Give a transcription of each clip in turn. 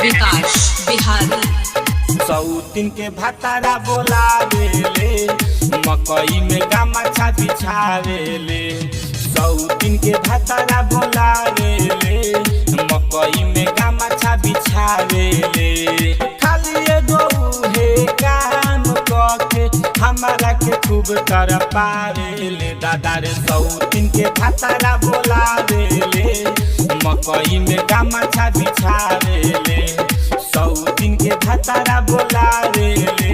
विकास बिहारी सौतीन के भतारा बोलावेले मकई में गमछा बिछावेले। सौतीन के भतारा बोलावेले मकई में गमछा बिछावेले। खाली एगो उहे काम करके हमारा के खूब कर पावेले। दादा रे सौतीन के भतारा बोलावेले मकई में गमछा बिछावेले। सौतीन के भतारा बोलावेले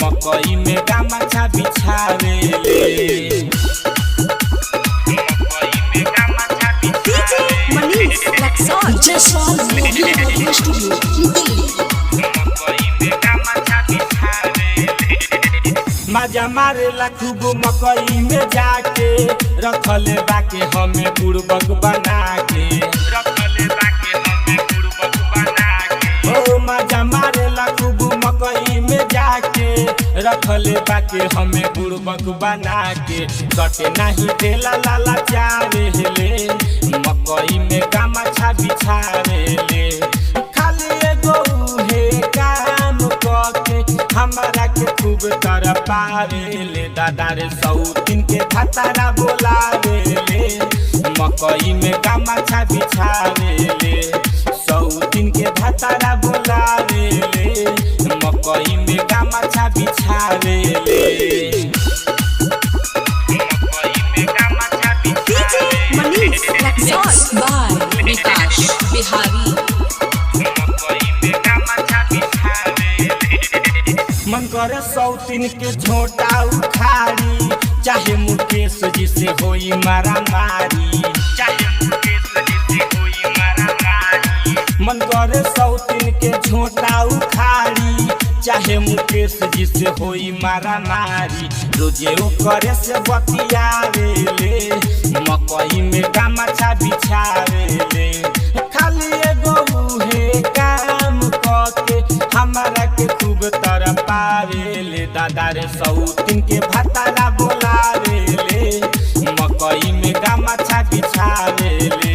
मकई में गमछा बिछावेले। मजा मारेला खूब मकई में जाके रखले बाके हमें बुड़बक बना के। ओ मजा मारेला खूब मकई में जाके रखले बाके हमें बुड़बक बना के। कटे नहीं देला लाला चावेले मकई में गमछा बिछावेले। खाली एगो उहे काम करके हमारा के खूब कर पावेले। दादा रे सौतीन के भतारा बोलावेले मकई में गमछा बिछावेले। सौतीन के भतारा बोलावेले मकई में गमछा बिछावेले। विकास बिहारी मन करे सौतीन के झोटा उखाड़ी चाहे मुकेश जी से होई मारा मारी। मन करे सौतीन के झोटा उखाड़ी चाहे मुकेश जी से होई मारा मारी। रोजे करे से बतियावेले मकई में गमछा बिछावेले। खाली एगो उहे काम करके हमारा के खूब तर पावेले। दादा रे सौतीन के भतारा बोलावेले मकई में गमछा बिछावेले।